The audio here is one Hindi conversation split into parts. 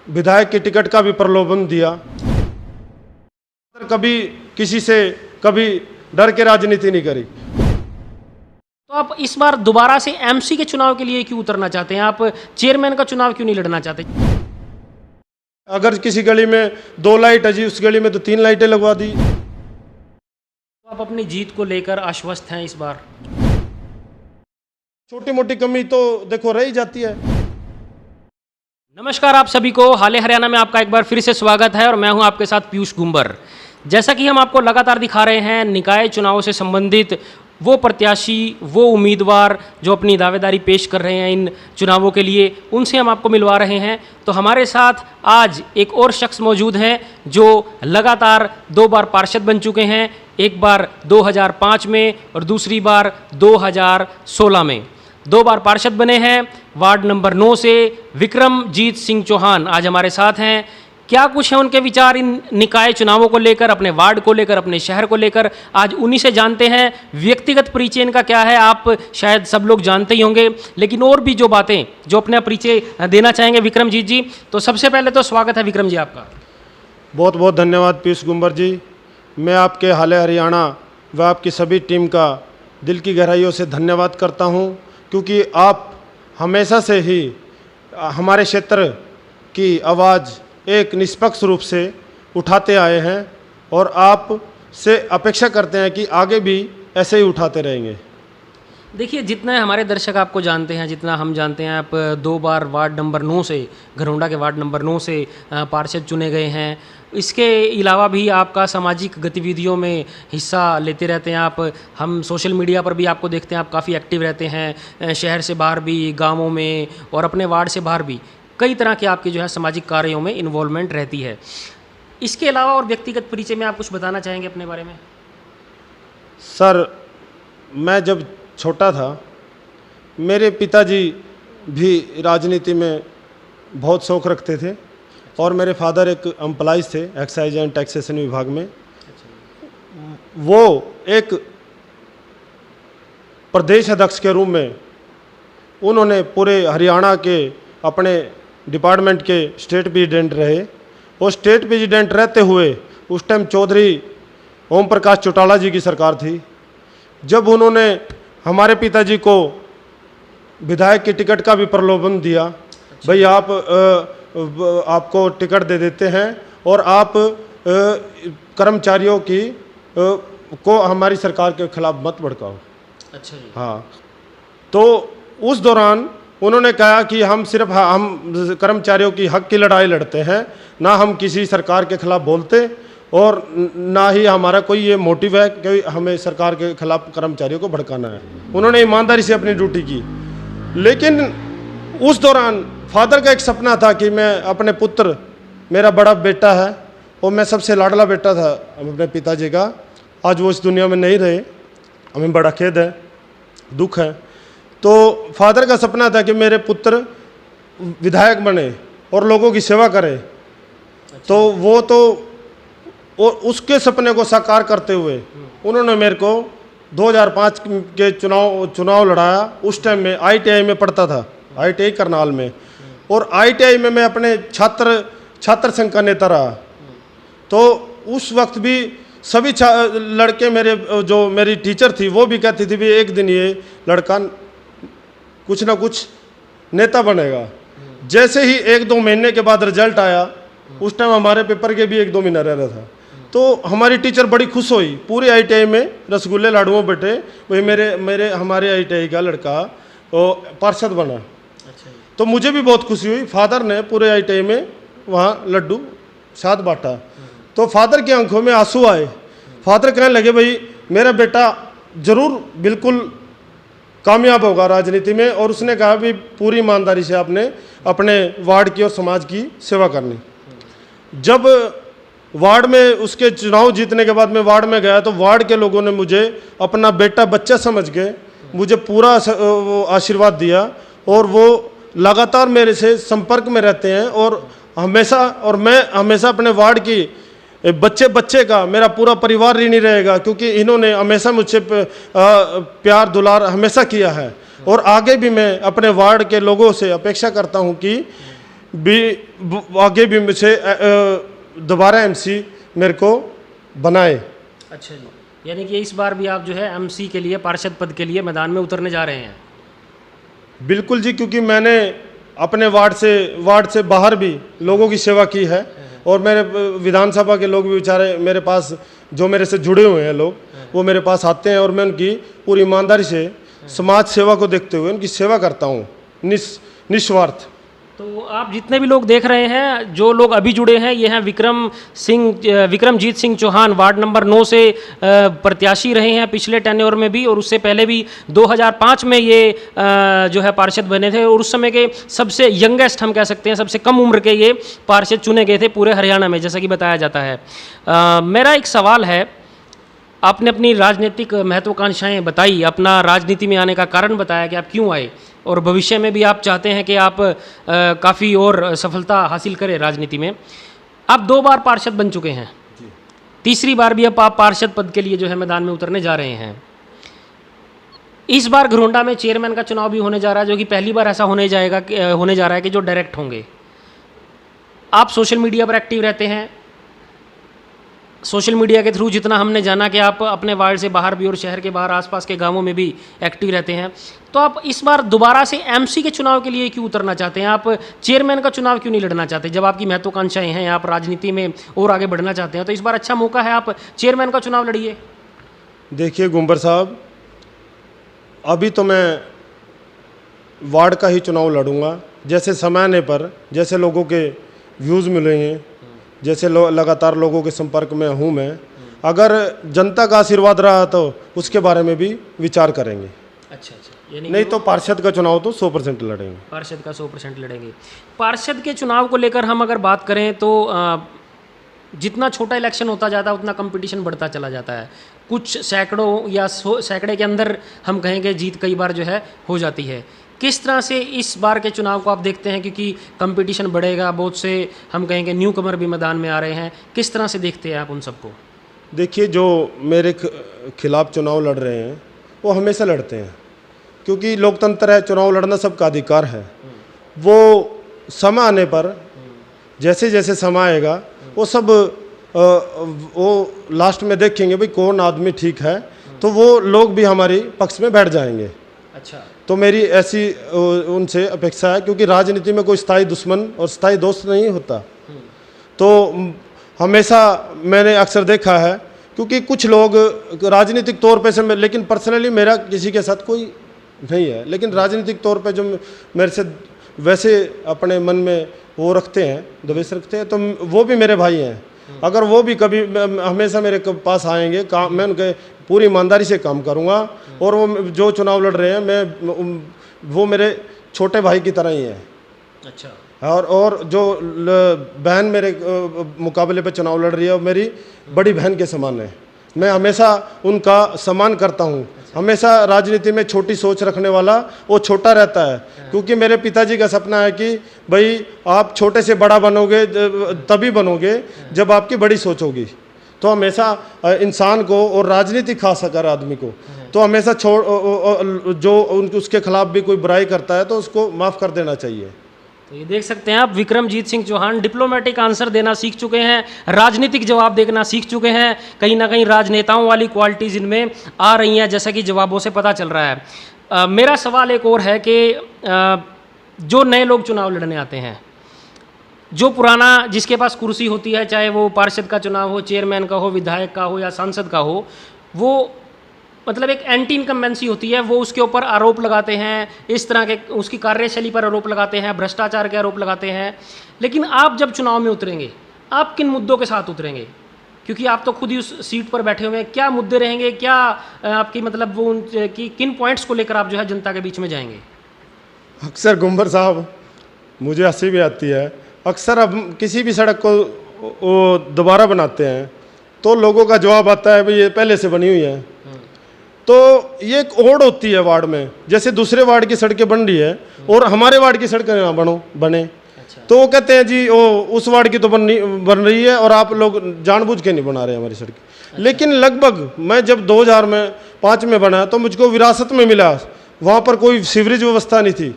विधायक के टिकट का भी प्रलोभन दिया। कभी किसी से कभी डर के राजनीति नहीं करी। तो आप इस बार दोबारा से एमसी के चुनाव के लिए क्यों उतरना चाहते हैं? आप चेयरमैन का चुनाव क्यों नहीं लड़ना चाहते? अगर किसी गली में 2 लाइट है जी, उस गली में तो 3 लाइटें लगवा दी। तो आप अपनी जीत को लेकर आश्वस्त हैं इस बार? छोटी मोटी कमी तो देखो रह ही जाती है। नमस्कार आप सभी को, हाले हरियाणा में आपका एक बार फिर से स्वागत है और मैं हूं आपके साथ पीयूष गुंबर। जैसा कि हम आपको लगातार दिखा रहे हैं, निकाय चुनाव से संबंधित वो प्रत्याशी, वो उम्मीदवार जो अपनी दावेदारी पेश कर रहे हैं इन चुनावों के लिए, उनसे हम आपको मिलवा रहे हैं। तो हमारे साथ आज एक और शख्स मौजूद हैं जो लगातार 2 बार पार्षद बन चुके हैं, एक बार 2005 में और दूसरी बार 2016 में। 2 बार पार्षद बने हैं। वार्ड नंबर 9 से विक्रमजीत सिंह चौहान आज हमारे साथ हैं। क्या कुछ है उनके विचार इन निकाय चुनावों को लेकर, अपने वार्ड को लेकर, अपने शहर को लेकर, आज उन्हीं से जानते हैं। व्यक्तिगत परिचय इनका क्या है आप शायद सब लोग जानते ही होंगे, लेकिन और भी जो बातें जो अपना परिचय देना चाहेंगे विक्रमजीत जी। तो सबसे पहले तो स्वागत है विक्रम जी आपका। बहुत बहुत धन्यवाद पीयूष गुंबर जी। मैं आपके हाले हरियाणा व आपकी सभी टीम का दिल की गहराइयों से धन्यवाद करता हूं, क्योंकि आप हमेशा से ही हमारे क्षेत्र की आवाज़ एक निष्पक्ष रूप से उठाते आए हैं और आप से अपेक्षा करते हैं कि आगे भी ऐसे ही उठाते रहेंगे। देखिए, जितना हमारे दर्शक आपको जानते हैं, जितना हम जानते हैं, आप 2 बार वार्ड नंबर 9 से, घरौंडा के वार्ड नंबर 9 से पार्षद चुने गए हैं। इसके अलावा भी आपका सामाजिक गतिविधियों में हिस्सा लेते रहते हैं आप। हम सोशल मीडिया पर भी आपको देखते हैं, आप काफ़ी एक्टिव रहते हैं, शहर से बाहर भी, गाँवों में और अपने वार्ड से बाहर भी कई तरह के आपके जो है सामाजिक कार्यों में इन्वॉल्वमेंट रहती है। इसके अलावा और व्यक्तिगत परिचय में आप कुछ बताना चाहेंगे अपने बारे में? सर, मैं जब छोटा था, मेरे पिताजी भी राजनीति में बहुत शौक़ रखते थे और मेरे फादर एक एम्प्लॉइज थे एक्साइज एंड टैक्सेशन विभाग में। वो एक प्रदेश अध्यक्ष के रूप में उन्होंने पूरे हरियाणा के अपने डिपार्टमेंट के स्टेट प्रेसिडेंट रहे और स्टेट प्रेसिडेंट रहते हुए उस टाइम चौधरी ओम प्रकाश चौटाला जी की सरकार थी। जब उन्होंने हमारे पिताजी को विधायक के टिकट का भी प्रलोभन दिया, भाई आपको टिकट दे देते हैं और आप कर्मचारियों की को हमारी सरकार के खिलाफ मत भड़काओ। अच्छा जी। हाँ, तो उस दौरान उन्होंने कहा कि हम सिर्फ हम कर्मचारियों की हक की लड़ाई लड़ते हैं, ना हम किसी सरकार के खिलाफ बोलते और ना ही हमारा कोई ये मोटिव है कि हमें सरकार के खिलाफ कर्मचारियों को भड़काना है। उन्होंने ईमानदारी से अपनी ड्यूटी की। लेकिन उस दौरान फादर का एक सपना था कि मैं अपने पुत्र, मेरा बड़ा बेटा है और मैं सबसे लाडला बेटा था अपने पिताजी का, आज वो इस दुनिया में नहीं रहे, हमें बड़ा खेद है, दुख है। तो फादर का सपना था कि मेरे पुत्र विधायक बने और लोगों की सेवा करे। तो वो तो और उसके सपने को साकार करते हुए उन्होंने मेरे को 2005 के चुनाव लड़ाया। उस टाइम में ITI में पढ़ता था, ITI करनाल में, और ITI में मैं अपने छात्र संघ का नेता रहा। तो उस वक्त भी सभी लड़के, जो मेरी टीचर थी वो भी कहती थी भी एक दिन ये लड़का कुछ ना कुछ नेता बनेगा। जैसे ही 1-2 महीने के बाद रिजल्ट आया, उस टाइम हमारे पेपर के भी 1-2 महीना रह रहा था, तो हमारी टीचर बड़ी खुश हुई। पूरे ITI में रसगुल्ले लाडुओं बेटे, वही हमारे ITI का लड़का पार्षद बना। अच्छा। तो मुझे भी बहुत खुशी हुई। फादर ने पूरे ITI में वहाँ लड्डू साथ बांटा, तो फादर की आंखों में आंसू आए। फादर कहने लगे, भाई मेरा बेटा जरूर बिल्कुल कामयाब होगा राजनीति में। और उसने कहा भी पूरी ईमानदारी से आपने अपने वार्ड की और समाज की सेवा करनी। जब वार्ड में उसके चुनाव जीतने के बाद मैं वार्ड में गया, तो वार्ड के लोगों ने मुझे अपना बेटा बच्चा समझ के मुझे पूरा आशीर्वाद दिया और वो लगातार मेरे से संपर्क में रहते हैं और मैं हमेशा अपने वार्ड की बच्चे का, मेरा पूरा परिवार ऋणी रहेगा, क्योंकि इन्होंने हमेशा मुझसे प्यार दुलार हमेशा किया है। और आगे भी मैं अपने वार्ड के लोगों से अपेक्षा करता हूं कि आगे भी मुझे दोबारा एमसी मेरे को बनाए। अच्छा जी, यानी कि इस बार भी आप जो है एमसी के लिए, पार्षद पद के लिए मैदान में उतरने जा रहे हैं। बिल्कुल जी, क्योंकि मैंने अपने वार्ड से बाहर भी लोगों की सेवा की है और मेरे विधानसभा के लोग भी बेचारे मेरे पास, जो मेरे से जुड़े हुए हैं लोग, वो मेरे पास आते हैं और मैं उनकी पूरी ईमानदारी से समाज सेवा को देखते हुए उनकी सेवा करता हूँ निस्वार्थ। तो आप जितने भी लोग देख रहे हैं, जो लोग अभी जुड़े हैं, ये हैं विक्रमजीत सिंह चौहान, वार्ड नंबर 9 से प्रत्याशी रहे हैं पिछले टेन्योर में भी, और उससे पहले भी 2005 में ये जो है पार्षद बने थे, और उस समय के सबसे यंगेस्ट हम कह सकते हैं, सबसे कम उम्र के ये पार्षद चुने गए थे पूरे हरियाणा में, जैसा कि बताया जाता है। मेरा एक सवाल है, आपने अपनी राजनीतिक महत्वाकांक्षाएं बताई, अपना राजनीति में आने का कारण बताया कि आप क्यों आए, और भविष्य में भी आप चाहते हैं कि आप काफ़ी और सफलता हासिल करें राजनीति में। आप 2 बार पार्षद बन चुके हैं, तीसरी बार भी अब आप पार्षद पद के लिए जो है मैदान में उतरने जा रहे हैं। इस बार घरोंडा में चेयरमैन का चुनाव भी होने जा रहा है, जो कि पहली बार ऐसा होने जा रहा है कि जो डायरेक्ट होंगे। आप सोशल मीडिया पर एक्टिव रहते हैं, सोशल मीडिया के थ्रू जितना हमने जाना कि आप अपने वार्ड से बाहर भी और शहर के बाहर आसपास के गांवों में भी एक्टिव रहते हैं, तो आप इस बार दोबारा से एमसी के चुनाव के लिए क्यों उतरना चाहते हैं? आप चेयरमैन का चुनाव क्यों नहीं लड़ना चाहते? जब आपकी महत्वाकांक्षाएं हैं, आप राजनीति में और आगे बढ़ना चाहते हैं, तो इस बार अच्छा मौका है, आप चेयरमैन का चुनाव लड़िए। देखिए गुंबर साहब, अभी तो मैं वार्ड का ही चुनाव लड़ूंगा, जैसे समय आने पर, जैसे लोगों के व्यूज़ मिलेंगे, जैसे लगातार लोगों के संपर्क में हूँ मैं, अगर जनता का आशीर्वाद रहा तो उसके बारे में भी विचार करेंगे। अच्छा, यानी नहीं तो पार्षद का चुनाव तो 100% लड़ेंगे। पार्षद का 100% लड़ेंगे। पार्षद के चुनाव को लेकर हम अगर बात करें तो जितना छोटा इलेक्शन होता जाता है उतना कंपटीशन बढ़ता चला जाता है। कुछ सैकड़ों या सैकड़े के अंदर हम कहेंगे जीत कई बार जो है हो जाती है। किस तरह से इस बार के चुनाव को आप देखते हैं, क्योंकि कंपटीशन बढ़ेगा, बहुत से हम कहेंगे न्यू कमर भी मैदान में आ रहे हैं, किस तरह से देखते हैं आप उन सबको? देखिए, जो मेरे खिलाफ चुनाव लड़ रहे हैं वो हमेशा लड़ते हैं, क्योंकि लोकतंत्र है, चुनाव लड़ना सबका अधिकार है। वो समय आने पर, जैसे जैसे समय आएगा, वो सब वो लास्ट में देखेंगे भाई कौन आदमी ठीक है, तो वो लोग भी हमारी पक्ष में बैठ जाएंगे। अच्छा, तो मेरी ऐसी उनसे अपेक्षा है, क्योंकि राजनीति में कोई स्थायी दुश्मन और स्थायी दोस्त नहीं होता। तो हमेशा मैंने अक्सर देखा है, क्योंकि कुछ लोग राजनीतिक तौर पे से, लेकिन पर्सनली मेरा किसी के साथ कोई नहीं है, लेकिन राजनीतिक तौर पे जो मेरे से वैसे अपने मन में वो रखते हैं, द्वेष रखते हैं, तो वो भी मेरे भाई हैं। अगर वो भी कभी हमेशा मेरे पास आएंगे, मैं उनके पूरी ईमानदारी से काम करूंगा, और वो जो चुनाव लड़ रहे हैं वो मेरे छोटे भाई की तरह ही हैं। अच्छा, और जो बहन मेरे मुकाबले पे चुनाव लड़ रही है वो मेरी बड़ी बहन के समान है। मैं हमेशा उनका सम्मान करता हूँ। हमेशा राजनीति में छोटी सोच रखने वाला वो छोटा रहता है, क्योंकि मेरे पिताजी का सपना है कि भाई आप छोटे से बड़ा बनोगे, तभी बनोगे जब आपकी बड़ी सोच होगी। तो हमेशा इंसान को, और राजनीति खास अगर आदमी को, तो हमेशा जो उसके खिलाफ भी कोई बुराई करता है तो उसको माफ़ कर देना चाहिए। तो ये देख सकते हैं आप, विक्रमजीत सिंह चौहान डिप्लोमेटिक आंसर देना सीख चुके हैं, राजनीतिक जवाब देना सीख चुके हैं। कहीं ना कहीं राजनेताओं वाली क्वालिटीज़ इनमें आ रही हैं, जैसा कि जवाबों से पता चल रहा है। मेरा सवाल एक और है कि जो नए लोग चुनाव लड़ने आते हैं, जो पुराना जिसके पास कुर्सी होती है, चाहे वो पार्षद का चुनाव हो, चेयरमैन का हो, विधायक का हो या सांसद का हो, वो मतलब एक एंटी इनकम्बेंसी होती है, वो उसके ऊपर आरोप लगाते हैं, इस तरह के उसकी कार्यशैली पर आरोप लगाते हैं, भ्रष्टाचार के आरोप लगाते हैं। लेकिन आप जब चुनाव में उतरेंगे, आप किन मुद्दों के साथ उतरेंगे? क्योंकि आप तो खुद ही उस सीट पर बैठे हुए हैं, क्या मुद्दे रहेंगे, क्या आपकी मतलब वो कि किन पॉइंट्स को लेकर आप जो है जनता के बीच में जाएंगे? अक्सर गुंबर साहब, मुझे हंसी भी आती है, अक्सर अब किसी भी सड़क को वो दोबारा बनाते हैं तो लोगों का जवाब आता है भाई ये पहले से बनी हुई है। तो ये एक ओढ़ होती है वार्ड में, जैसे दूसरे वार्ड की सड़कें बन रही है और हमारे वार्ड की सड़कें ना बने। अच्छा। तो वो कहते हैं जी वो उस वार्ड की तो बन रही है और आप लोग जानबूझ के नहीं बना रहे हमारी सड़कें। अच्छा। लेकिन लगभग मैं जब 2005 में बना तो मुझको विरासत में मिला, वहाँ पर कोई सीवरेज व्यवस्था नहीं थी,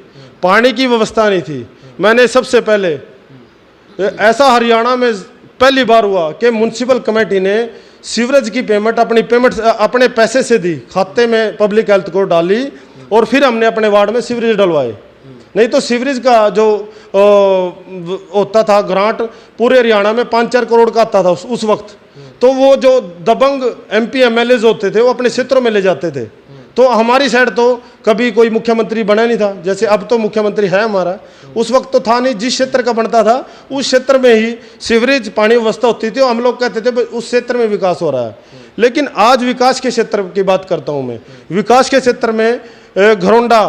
पानी की व्यवस्था नहीं थी, मैंने सबसे पहले ऐसा हरियाणा में पहली बार हुआ कि म्यूनसिपल कमेटी ने सीवरेज की पेमेंट अपने पैसे से दी, खाते में पब्लिक हेल्थ को डाली और फिर हमने अपने वार्ड में सीवरेज डलवाए। नहीं तो सीवरेज का जो होता था ग्रांट पूरे हरियाणा में 5-4 करोड़ का आता था उस वक्त। तो वो जो दबंग MP MLAs होते थे वो अपने क्षेत्रों में ले जाते थे। तो हमारी साइड तो कभी कोई मुख्यमंत्री बना नहीं था, जैसे अब तो मुख्यमंत्री है हमारा, उस वक्त तो था नहीं। जिस क्षेत्र का बनता था उस क्षेत्र में ही सीवरेज पानी व्यवस्था होती थी और हम लोग कहते थे उस क्षेत्र में विकास हो रहा है। लेकिन आज विकास के क्षेत्र की बात करता हूँ मैं, विकास के क्षेत्र में घरोंडा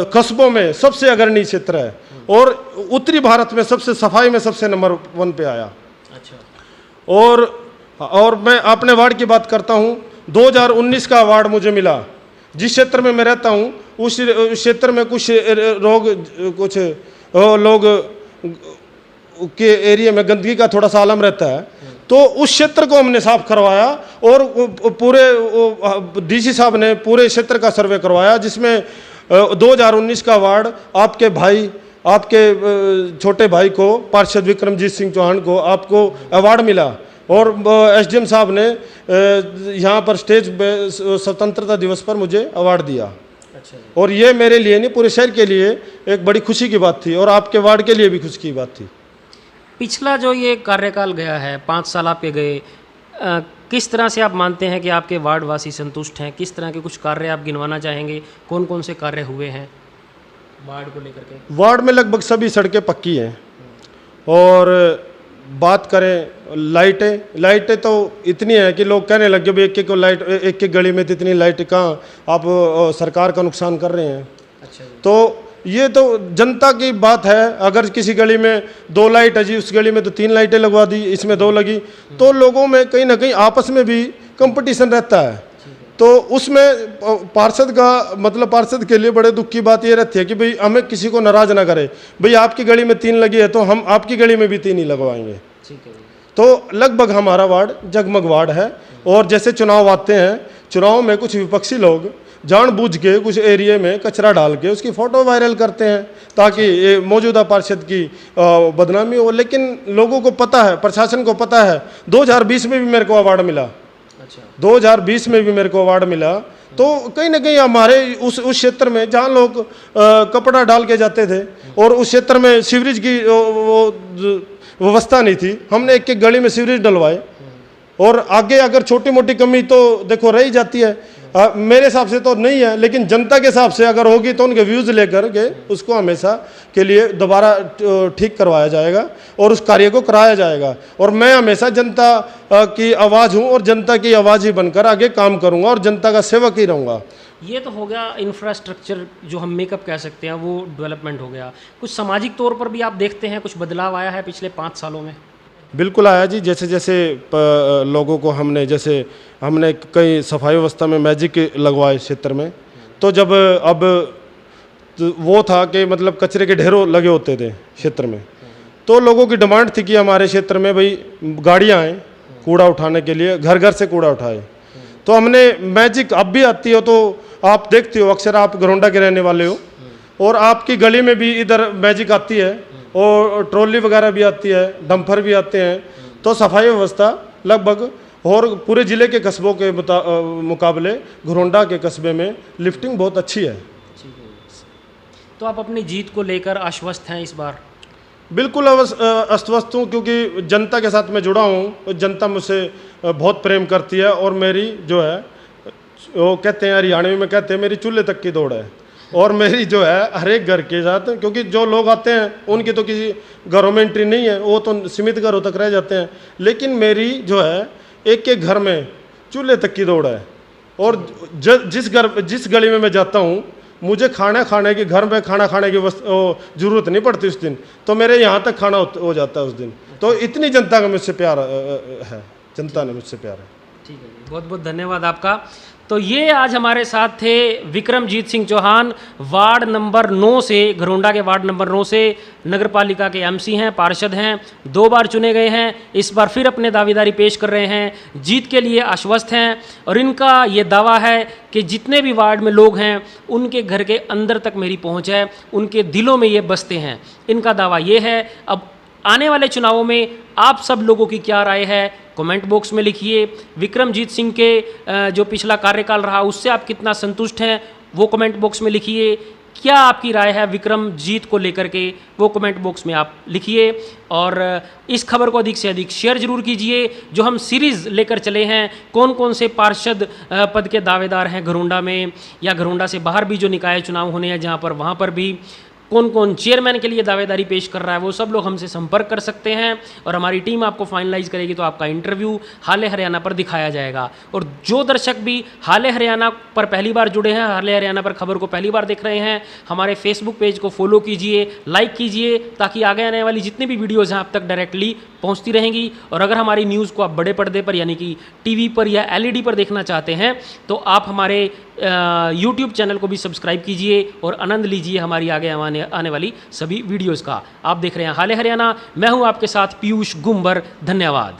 कस्बों में सबसे अग्रणी क्षेत्र है और उत्तरी भारत में सबसे सफाई में सबसे नंबर 1 पे आया। अच्छा। और मैं अपने वार्ड की बात करता हूँ, 2019 का अवार्ड मुझे मिला। जिस क्षेत्र में मैं रहता हूँ उस क्षेत्र में कुछ लोग के एरिया में गंदगी का थोड़ा सा आलम रहता है, तो उस क्षेत्र को हमने साफ करवाया और पूरे DC साहब ने पूरे क्षेत्र का सर्वे करवाया, जिसमें 2019 का अवार्ड आपके भाई, आपके छोटे भाई को, पार्षद विक्रमजीत सिंह चौहान को आपको अवार्ड मिला। और SDM साहब ने यहाँ पर स्टेज पे स्वतंत्रता दिवस पर मुझे अवार्ड दिया। अच्छा। और ये मेरे लिए नहीं पूरे शहर के लिए एक बड़ी खुशी की बात थी और आपके वार्ड के लिए भी खुशी की बात थी। पिछला जो ये कार्यकाल गया है, 5 साल आपके गए, किस तरह से आप मानते हैं कि आपके वार्ड वासी संतुष्ट हैं? किस तरह के कुछ कार्य आप गिनवाना चाहेंगे? कौन कौन से कार्य हुए हैं वार्ड को लेकर के? वार्ड में लगभग सभी सड़कें पक्की हैं और बात करें लाइटें तो इतनी है कि लोग कहने लगे भाई एक गली में तो इतनी लाइट कहाँ, आप सरकार का नुकसान कर रहे हैं। अच्छा। तो ये तो जनता की बात है। अगर किसी गली में 2 लाइट है जी, उस गली में तो 3 लाइटें लगवा दी, इसमें 2 लगी, तो लोगों में कहीं ना कहीं आपस में भी कंपटीशन रहता है। तो उसमें पार्षद के लिए बड़े दुख की बात ये रहती है कि भाई हमें किसी को नाराज ना करे, भाई आपकी गली में 3 लगी है तो हम आपकी गली में भी 3 ही लगवाएंगे। तो लगभग हमारा वार्ड जगमग वार्ड है। और जैसे चुनाव आते हैं, चुनाव में कुछ विपक्षी लोग जानबूझ के कुछ एरिया में कचरा डाल के उसकी फ़ोटो वायरल करते हैं ताकि ये मौजूदा पार्षद की बदनामी हो। लेकिन लोगों को पता है, प्रशासन को पता है, 2020 में भी मेरे को अवार्ड मिला। अच्छा। 2020 में भी मेरे को अवार्ड मिला। तो कहीं ना कहीं हमारे उस क्षेत्र में जहाँ लोग कपड़ा डाल के जाते थे और उस क्षेत्र में सीवरेज की व्यवस्था नहीं थी, हमने एक गली में सीवरेज डलवाए। और आगे अगर छोटी मोटी कमी तो देखो रही जाती है, मेरे हिसाब से तो नहीं है, लेकिन जनता के हिसाब से अगर होगी तो उनके व्यूज़ लेकर के उसको हमेशा के लिए दोबारा ठीक करवाया जाएगा और उस कार्य को कराया जाएगा। और मैं हमेशा जनता की आवाज़ हूँ और जनता की आवाज़ ही बनकर आगे काम करूँगा और जनता का सेवक ही रहूँगा। ये तो हो गया इंफ्रास्ट्रक्चर, जो हम मेकअप कह सकते हैं, वो डेवलपमेंट हो गया। कुछ सामाजिक तौर पर भी आप देखते हैं कुछ बदलाव आया है पिछले 5 सालों में? बिल्कुल आया जी। जैसे लोगों को हमने कई सफाई व्यवस्था में मैजिक लगवाए क्षेत्र में। तो जब अब तो वो था कि मतलब कचरे के ढेरों लगे होते थे क्षेत्र में, तो लोगों की डिमांड थी कि हमारे क्षेत्र में भाई गाड़ियाँ आएँ कूड़ा उठाने के लिए, घर घर से कूड़ा उठाए। तो हमने मैजिक, अब भी आती हो तो आप देखते हो, अक्सर आप घरोंडा के रहने वाले हो और आपकी गली में भी इधर मैजिक आती है और ट्रॉली वगैरह भी आती है, डंपर भी आते हैं। तो सफाई व्यवस्था लगभग और पूरे ज़िले के कस्बों के मुकाबले घरोंडा के कस्बे में लिफ्टिंग बहुत अच्छी है। तो आप अपनी जीत को लेकर आश्वस्त हैं इस बार? बिल्कुल आश्वस्त हूँ, क्योंकि जनता के साथ मैं जुड़ा हूँ। जनता मुझसे बहुत प्रेम करती है और मेरी जो है, वो कहते हैं हरियाणवी में कहते हैं, मेरी चूल्हे तक की दौड़ है। और मेरी जो है हर एक घर के साथ, क्योंकि जो लोग आते हैं उनकी तो किसी घरों में एंट्री नहीं है, वो तो सीमित घरों तक रह जाते हैं, लेकिन मेरी जो है एक एक घर में चूल्हे तक की दौड़ है। और जिस गली में मैं जाता हूँ मुझे खाने की, घर में खाना खाने की ज़रूरत नहीं पड़ती उस दिन, तो मेरे यहाँ तक खाना हो जाता है उस दिन। तो इतनी जनता का मुझसे प्यार है, जनता ने मुझसे प्यार है। ठीक है, बहुत बहुत धन्यवाद आपका। तो ये आज हमारे साथ थे विक्रमजीत सिंह चौहान, वार्ड नंबर 9 से, घरोंडा के वार्ड नंबर 9 से नगर पालिका के एमसी हैं, पार्षद हैं, 2 बार चुने गए हैं, इस बार फिर अपने दावेदारी पेश कर रहे हैं, जीत के लिए आश्वस्त हैं और इनका ये दावा है कि जितने भी वार्ड में लोग हैं उनके घर के अंदर तक मेरी पहुंच है, उनके दिलों में ये बसते हैं। इनका दावा ये है। अब आने वाले चुनावों में आप सब लोगों की क्या राय है कमेंट बॉक्स में लिखिए। विक्रमजीत सिंह के जो पिछला कार्यकाल रहा उससे आप कितना संतुष्ट हैं वो कमेंट बॉक्स में लिखिए। क्या आपकी राय है विक्रमजीत को लेकर के वो कमेंट बॉक्स में आप लिखिए। और इस खबर को अधिक से अधिक शेयर जरूर कीजिए। जो हम सीरीज़ लेकर चले हैं, कौन कौन से पार्षद पद के दावेदार हैं घरोंडा में या घरोंडा से बाहर भी जो निकाय चुनाव होने हैं जहाँ पर, वहाँ पर भी कौन कौन चेयरमैन के लिए दावेदारी पेश कर रहा है, वो सब लोग हमसे संपर्क कर सकते हैं और हमारी टीम आपको फाइनलाइज करेगी तो आपका इंटरव्यू हाले हरियाणा पर दिखाया जाएगा। और जो दर्शक भी हाले हरियाणा पर पहली बार जुड़े हैं, हाले हरियाणा पर खबर को पहली बार देख रहे हैं, हमारे फेसबुक पेज को फॉलो कीजिए, लाइक कीजिए, ताकि आगे आने वाली जितनी भी वीडियोज़ हैं आप तक डायरेक्टली पहुंचती रहेंगी। और अगर हमारी न्यूज़ को आप बड़े पर्दे पर यानी कि टीवी पर या एलईडी पर देखना चाहते हैं तो आप हमारे यूट्यूब चैनल को भी सब्सक्राइब कीजिए और आनंद लीजिए हमारी आगे आने वाली सभी वीडियोज़ का। आप देख रहे हैं हाले हरियाणा, मैं हूं आपके साथ पीयूष गुंबर। धन्यवाद।